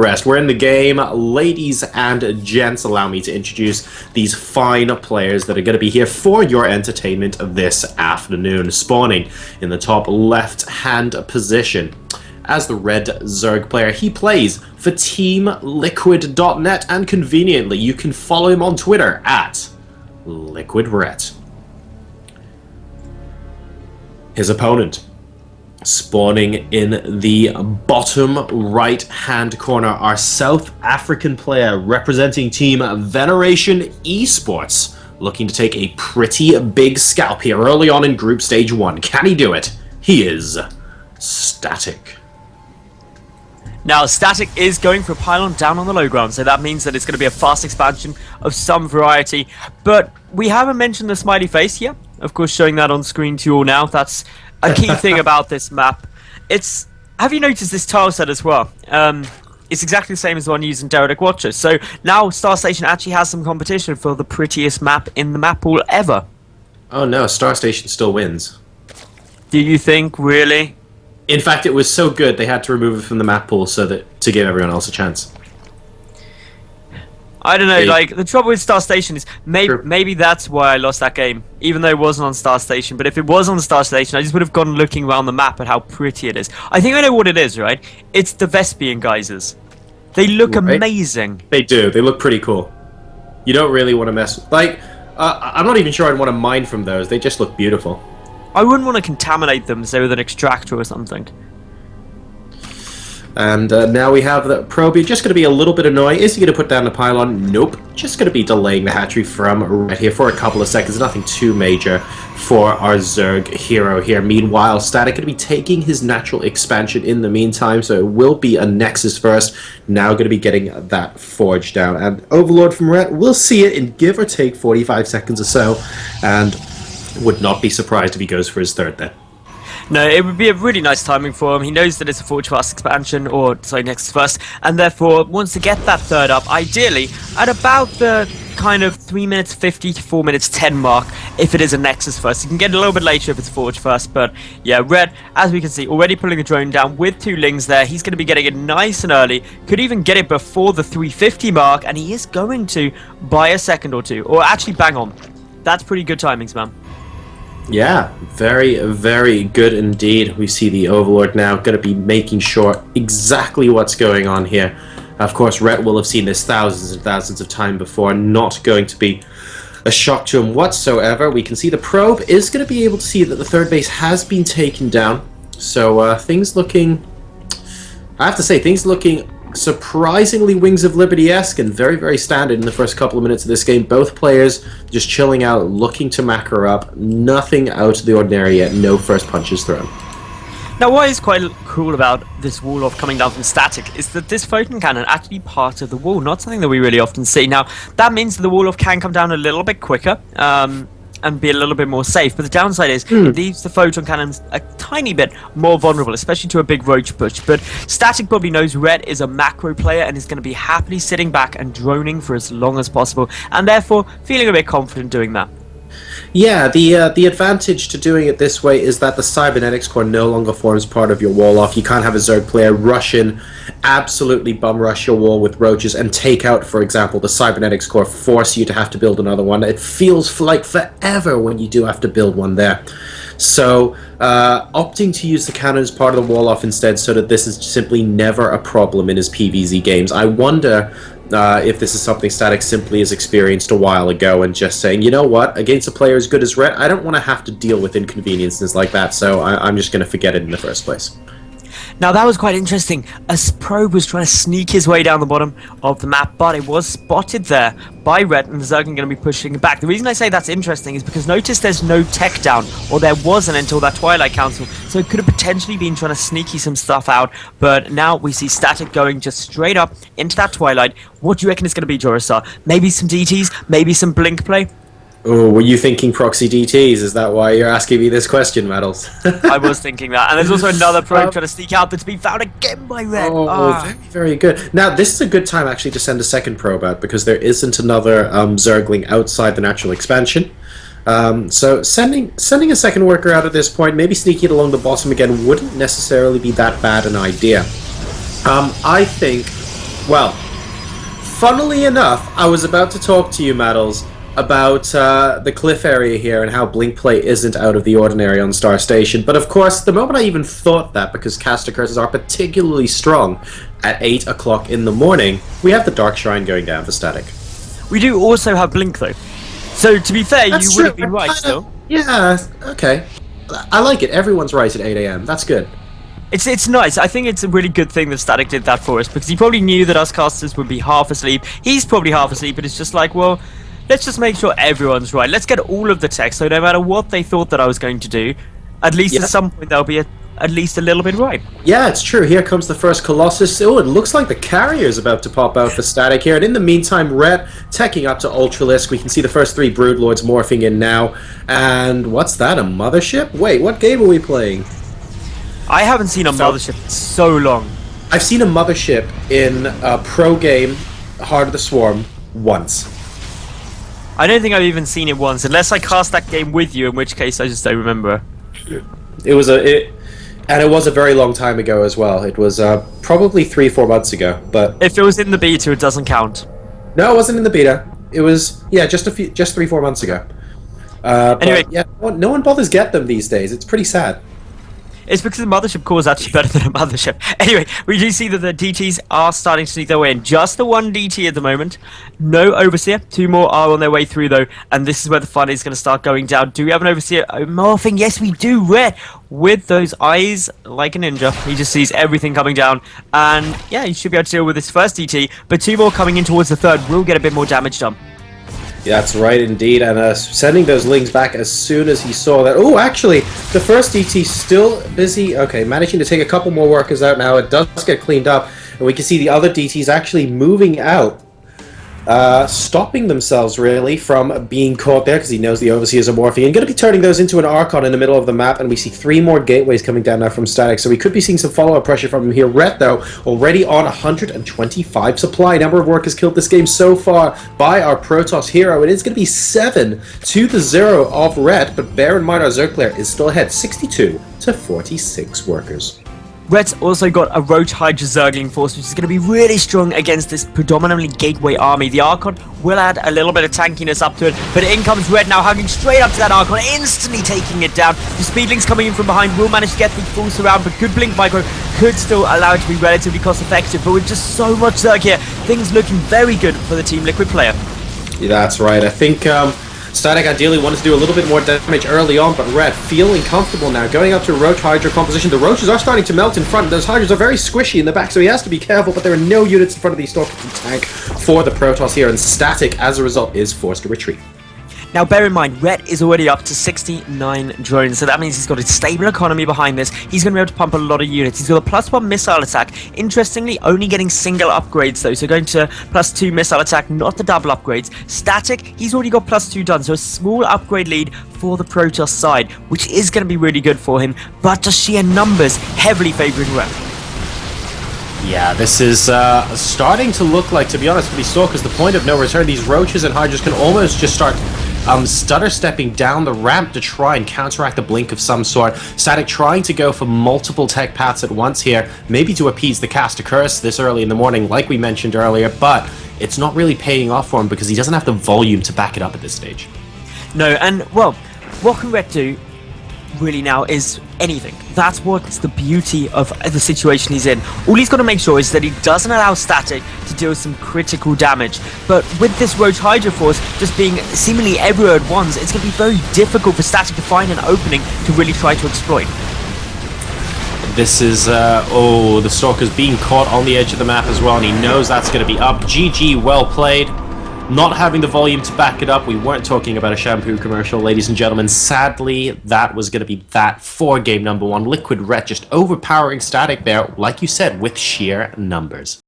Bucharest. We're in the game. Ladies and gents, allow me to introduce these fine players that are going to be here for your entertainment this afternoon. Spawning in the top left-hand position as the red Zerg player. He plays for Team Liquid.net, and conveniently you can follow him on Twitter at liquid.ret. His opponent, spawning in the bottom right-hand corner, our South African player representing Team Veneration.StatiC, looking to take a pretty big scalp here early on in Group Stage 1. Can he do it? He is StatiC. Now, StatiC is going for a pylon down on the low ground, so that means that it's going to be a fast expansion of some variety. But we haven't mentioned the smiley face here. Of course, showing that on screen to you all now. That's a key thing about this map. Have you noticed this tile set as well? It's exactly the same as the one used in Derelict Watcher. So now StarStation actually has some competition for the prettiest map in the map pool ever. Oh no, StarStation still wins. Do you think, really? In fact, it was so good they had to remove it from the map pool to give everyone else a chance. I don't know, like, the trouble with StarStation is maybe that's why I lost that game, even though it wasn't on StarStation. But if it was on StarStation, I just would have gone looking around the map at how pretty it is. I think I know what it is, right? It's the Vespian geysers. They look amazing. They do. They look pretty cool. You don't really want to mess with... Like, I'm not even sure I'd want to mine from those. They just look beautiful. I wouldn't want to contaminate them, say, with an extractor or something. And now we have the probe. You're just going to be a little bit annoying. Is he going to put down the pylon? Nope. Just going to be delaying the hatchery from right here for a couple of seconds. Nothing too major for our Zerg hero here. Meanwhile, StatiC going to be taking his natural expansion in the meantime, so it will be a Nexus first. Now going to be getting that forge down. And Overlord from Ret, we'll see it in give or take 45 seconds or so. And would not be surprised if he goes for his third then. No, it would be a really nice timing for him. He knows that it's a Forge Fast expansion, or sorry, Nexus First, and therefore wants to get that third up, ideally at about the kind of 3 minutes 50 to 4 minutes 10 mark if it is a Nexus First. You can get a little bit later if it's Forge First, but yeah, Red, as we can see, already pulling a drone down with 2 lings there. He's going to be getting it nice and early, could even get it before the 350 mark, and he is going to buy a second or two, or actually bang on. That's pretty good timings, man. Yeah, very, very good indeed. We see the Overlord now going to be making sure exactly what's going on here. Of course, Rhett will have seen this thousands and thousands of times before. Not going to be a shock to him whatsoever. We can see the probe is going to be able to see that the third base has been taken down. So things looking... I have to say, things looking surprisingly Wings of Liberty-esque and very, very standard in the first couple of minutes of this game. Both players just chilling out, looking to macro up. Nothing out of the ordinary yet. No first punches thrown. Now, what is quite cool about this wall off coming down from StatiC is that this photon cannon actually part of the wall, not something that we really often see. Now, that means that the wall off can come down a little bit quicker, and be a little bit more safe, but the downside is it leaves the photon cannons a tiny bit more vulnerable, especially to a big roach push. But StatiC probably knows Red is a macro player and is going to be happily sitting back and droning for as long as possible, and therefore feeling a bit confident doing that. Yeah, the advantage to doing it this way is that the cybernetics core no longer forms part of your wall off. You can't have a Zerg player rush in, absolutely bum rush your wall with roaches and take out, for example, the cybernetics core, force you to have to build another one. It feels like forever when you do have to build one there. So opting to use the cannon as part of the wall off instead, so that this is simply never a problem in his PvZ games. I wonder if this is something StatiC simply has experienced a while ago and just saying, you know what, against a player as good as Rhett, I don't want to have to deal with inconveniences like that, so I'm just going to forget it in the first place. Now, that was quite interesting. A probe was trying to sneak his way down the bottom of the map, but it was spotted there by Red, and the Zerg are going to be pushing it back. The reason I say that's interesting is because notice there's no tech down, or there wasn't until that Twilight Council, so it could have potentially been trying to sneaky some stuff out, but now we see StatiC going just straight up into that Twilight. What do you reckon it's going to be, JoRoSaR? Maybe some DTs? Maybe some blink play? Oh, were you thinking proxy DTs? Is that why you're asking me this question, Metals? I was thinking that. And there's also another probe trying to sneak out that's been found again by Red. Very, very good. Now, this is a good time, actually, to send a second probe out, because there isn't another Zergling outside the natural expansion. So sending a second worker out at this point, maybe sneaking it along the bottom again, wouldn't necessarily be that bad an idea. I think Well, funnily enough, I was about to talk to you, Maddles, about the cliff area here and how blink play isn't out of the ordinary on Star Station. But of course, the moment I even thought that, because caster curses are particularly strong at 8 o'clock in the morning, we have the Dark Shrine going down for Static. We do also have blink though. So to be fair, That's you true. would have been right still. Yeah, okay. I like it. Everyone's right at 8 AM. That's good. It's nice. I think it's a really good thing that Static did that for us, because he probably knew that us casters would be half asleep. He's probably half asleep, but it's just like, well, let's just make sure everyone's right. Let's get all of the text, so no matter what they thought that I was going to do, at least at some point they'll be at least a little bit right. Yeah, it's true. Here comes the first Colossus. Oh, it looks like the carrier's about to pop out for Static here. And in the meantime, Ret teching up to Ultralisk. We can see the first 3 Broodlords morphing in now. And what's that, a mothership? Wait, what game are we playing? I haven't seen a mothership in so long. I've seen a mothership in a pro game, Heart of the Swarm, once. I don't think I've even seen it once, unless I cast that game with you, in which case I just don't remember. It was a very long time ago as well. It was probably 3-4 months ago. But if it was in the beta, it doesn't count. no, it wasn't in the beta. It was just 3-4 months ago. Anyway, yeah, no one bothers get them these days. It's pretty sad. It's because the mothership core is actually better than a mothership. Anyway, we do see that the DTs are starting to sneak their way in. Just the one DT at the moment. No Overseer. 2 more are on their way through, though. And this is where the fun is going to start going down. Do we have an Overseer morphing? Yes, we do. Ret, with those eyes like a ninja. He just sees everything coming down. And, yeah, he should be able to deal with his first DT. But 2 more coming in towards the third will get a bit more damage done. Yeah, that's right indeed, and sending those lings back as soon as he saw that. Oh, actually, the first DT still busy. Okay, managing to take a couple more workers out now. It does get cleaned up, and we can see the other DTs actually moving out. Stopping themselves, really, from being caught there, because he knows the Overseers are morphing, and going to be turning those into an Archon in the middle of the map, and we see 3 more gateways coming down now from Static, so we could be seeing some follow-up pressure from him here. Ret, though, already on 125 supply. Number of workers killed this game so far by our Protoss hero. It is going to be 7-0 of Ret, but bear in mind our Zerg player is still ahead, 62 to 46 workers. Ret's also got a Roach Hydra Zergling force, which is going to be really strong against this predominantly gateway army. The Archon will add a little bit of tankiness up to it, but in comes Ret now, hugging straight up to that Archon, instantly taking it down. The Speedlings coming in from behind will manage to get the full surround, but good Blink Micro could still allow it to be relatively cost effective. But with just so much Zerg here, things looking very good for the Team Liquid player. Yeah, that's right. I think Static ideally wanted to do a little bit more damage early on, but Ret feeling comfortable now, going up to Roach Hydra composition. The Roaches are starting to melt in front. Those Hydras are very squishy in the back, so he has to be careful, but there are no units in front of the Storm tank for the Protoss here, and Static, as a result, is forced to retreat. Now, bear in mind, Ret is already up to 69 drones, so that means he's got a stable economy behind this. He's going to be able to pump a lot of units. He's got a +1 missile attack. Interestingly, only getting single upgrades, though, so going to +2 missile attack, not the double upgrades. Static, he's already got +2 done, so a small upgrade lead for the Protoss side, which is going to be really good for him, but just sheer numbers heavily favouring Ret. Yeah, this is starting to look like, to be honest with you, Stalkers, the point of no return. These Roaches and Hydras can almost just start stutter stepping down the ramp to try and counteract the blink of some sort. Static trying to go for multiple tech paths at once here, maybe to appease the caster curse this early in the morning, like we mentioned earlier, but it's not really paying off for him because he doesn't have the volume to back it up at this stage. No, and, well, what can Ret do really now is anything. That's what's the beauty of the situation he's in. All he's got to make sure is that he doesn't allow Static to deal some critical damage. But with this Roach Hydra force just being seemingly everywhere at once, it's going to be very difficult for Static to find an opening to really try to exploit. This is, the Stalker's being caught on the edge of the map as well, and he knows that's going to be up. GG, well played. Not having the volume to back it up. We weren't talking about a shampoo commercial, ladies and gentlemen. Sadly, that was going to be that for game number 1. Liquid.ret just overpowering Static there, like you said, with sheer numbers.